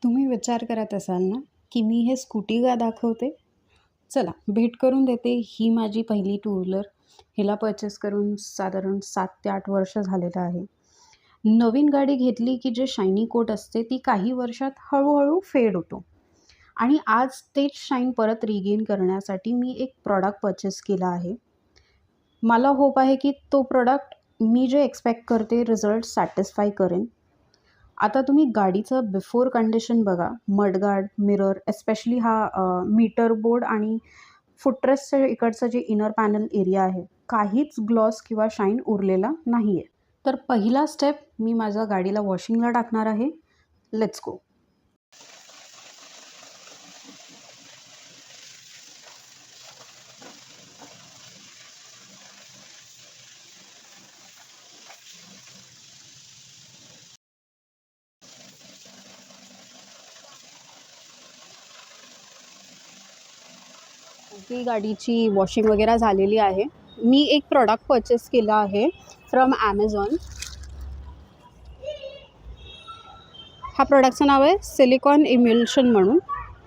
तुम्ही विचार करत असाल ना, की मी हे स्कूटी का दाखवते? चला भेट करून देते. ही माझी पहिली टू व्हीलर. हिला पर्चेस करून साधारण 7 ते 8 वर्ष झालेलं आहे. नवीन गाडी घेतली की जे शायनी कोट असते ती काही वर्षात हळू फेड होतो आणि आज तेच शाईन परत रिगेन करण्यासाठी मी एक प्रॉडक्ट पर्चेस केला आहे. मला होप आहे की तो प्रॉडक्ट मी जे एक्सपेक्ट करते रिझल्ट सॅटिस्फाय करेन. आता तुम्ही गाडीचं बिफोर कंडिशन बघा. मडगार्ड, मिरर, एस्पेशली हा मीटर बोर्ड आणि फुटरेस्टच्या इकडचं जे इनर पॅनल एरिया आहे, काहीच ग्लॉस किंवा शाईन उरलेला नाही आहे. तर पहिला स्टेप मी माझ्या गाडीला वॉशिंगला टाकणार आहे. Let's go. ही गाडीची वॉशिंग वगैरे झालेली आहे. मी एक प्रॉडक्ट परचेस केला आहे फ्रॉम ॲमेझॉन. हा प्रॉडक्टचं नाव आहे सिलिकॉन इम्युल्शन म्हणून,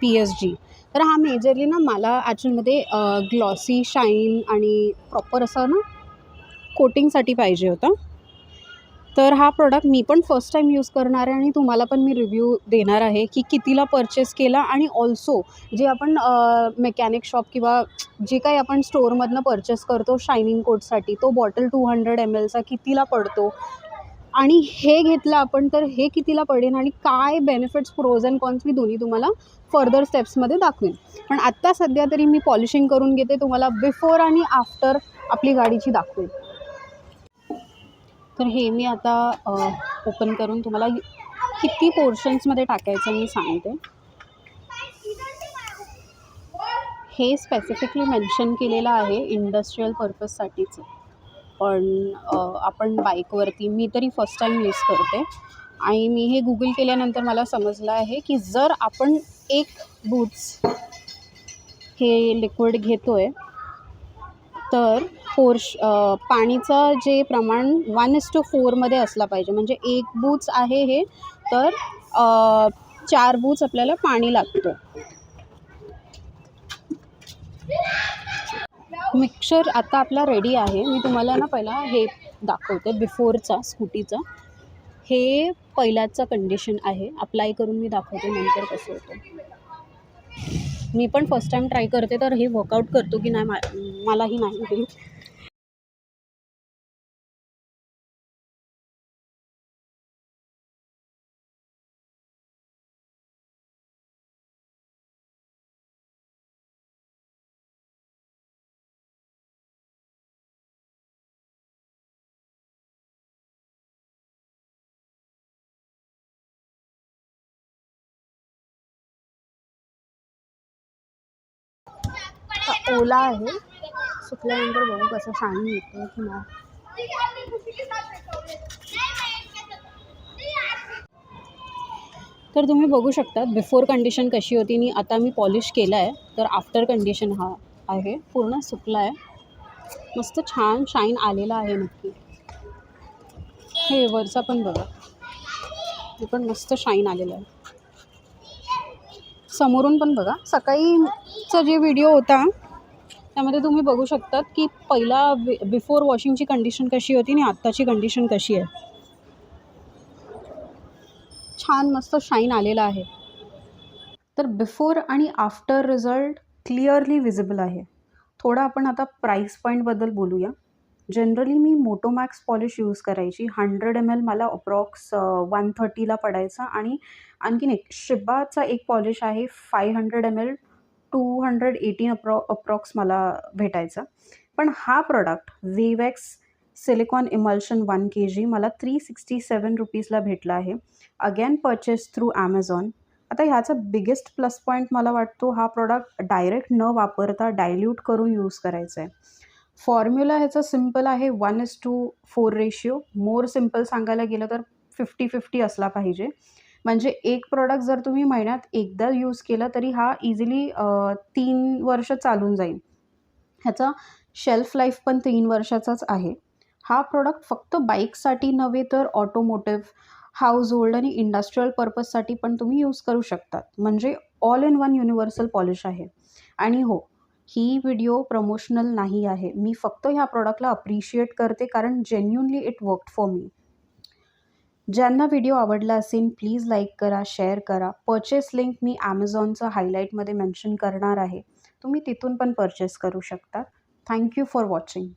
PSG. तर हा मेजरली ना मला ॲक्च्युअलमध्ये ग्लॉसी शाईन आणि प्रॉपर असं ना कोटिंगसाठी पाहिजे होता. तर हा प्रॉडक्ट मी पण फर्स्ट टाईम यूज करणार आहे आणि तुम्हाला पण मी रिव्ह्यू देणार आहे की कितीला परचेस केला आणि ऑल्सो जे आपण मेकॅनिक शॉप किंवा जे काही आपण स्टोअरमधनं परचेस करतो शायनिंग कोटसाठी, तो बॉटल 200 mlचा कितीला पडतो आणि हे घेतलं आपण तर हे कितीला पडेल आणि काय बेनिफिट्स, प्रोज अँड कॉन्स मी दोन्ही तुम्हाला फर्दर स्टेप्समध्ये दाखवेन. पण आत्ता सध्या तरी मी पॉलिशिंग करून घेते, तुम्हाला बिफोर आणि आफ्टर आपली गाडीची दाखवेन. तर हे मी आता ओपन करून तुम्हाला किती पोर्शन्समध्ये टाकायचं मी सांगते. हे स्पेसिफिकली मेन्शन केलेलं आहे इंडस्ट्रियल पर्पजसाठीचं. पण आपण बाईकवरती मी तरी फर्स्ट टाईम यूज करते आणि मी हे गुगल केल्यानंतर मला समजलं आहे की जर आपण एक बूट्स हे लिक्विड घेतो आहे तर पाणीचं जे प्रमाण 1:4 मध्ये असला पाहिजे. म्हणजे एक बूच आहे हे तर 4 बूच आपल्याला पाणी लागतं. मिक्सचर आता आपला रेडी आहे. मी तुम्हाला ना पहिला हे दाखवते बिफोरचा स्कूटीचा. हे पहिल्याचं कंडिशन आहे. अप्लाय करून मी दाखवते नंतर कसं होतं. मी पण फर्स्ट टाईम ट्राय करते तर हे वर्कआउट करतो की नाही मलाही नाही माहिती. ओला आहे, सुकल्यानंतर बघू कसं शाईन येतं की नाही. तर तुम्ही बघू शकता बिफोर कंडिशन कशी होती आणि आता मी पॉलिश केला आहे. तर आफ्टर कंडिशन हा आहे. पूर्ण सुकला आहे, मस्त छान शाईन आलेला आहे नक्की. हे वरचा पण बघा, हे पण मस्त शाईन आलेलं आहे. समोरून पण बघा. सकाळीचा जे व्हिडिओ होता त्यामध्ये तुम्ही बघू शकतात की पहिला बिफोर वॉशिंगची कंडिशन कशी होती आणि आत्ताची कंडिशन कशी आहे. छान मस्त शाईन आलेला आहे. तर बिफोर आणि आफ्टर रिझल्ट क्लिअरली विजिबल आहे. थोडं आपण आता प्राईस पॉईंटबद्दल बोलूया. जनरली मी मोटोमॅक्स पॉलिश यूज करायची. 100 ml मला अप्रॉक्स 130ला पडायचा आणि आणखीन एक शिबाचा एक पॉलिश आहे 500 ml 218 अप्रॉक्स मला भेटायचा. पण हा प्रॉडक्ट वेवॅक्स सिलिकॉन इमल्शन 1 kg मला 367 रुपीजला भेटला आहे. Again purchase through Amazon. आता ह्याचा बिगेस्ट प्लस पॉईंट मला वाटतो हा प्रॉडक्ट डायरेक्ट न वापरता डायल्यूट करून यूज करायचा आहे. फॉर्म्युला ह्याचा सिम्पल आहे 1:4 रेशिओ. मोर सिम्पल सांगायला गेलं तर 50-50 असला पाहिजे. म्हणजे एक प्रॉडक्ट जर तुम्ही महिन्यात एकदा यूज केला तरी हा इझिली 3 वर्ष चालून जाईल. ह्याचा शेल्फ लाईफ पण 3 वर्षाचाच आहे. हा प्रॉडक्ट फक्त बाईकसाठी नव्हे तर ऑटोमोटिव्ह, हाऊस होल्ड आणि इंडस्ट्रियल पर्पजसाठी पण तुम्ही यूज करू शकतात. म्हणजे all in one universal polish आहे. आणि हो, ही व्हिडिओ प्रमोशनल नाही आहे. मी फक्त ह्या प्रॉडक्टला अप्रिशिएट करते कारण genuinely it worked for me. ज्यांना व्हिडिओ आवडला असेल प्लीज लाईक करा, शेअर करा. परचेस लिंक मी ॲमेझॉनचं हायलाईटमध्ये मेन्शन करणार आहे. तुम्ही तिथून पण परचेस करू शकता. Thank you for watching.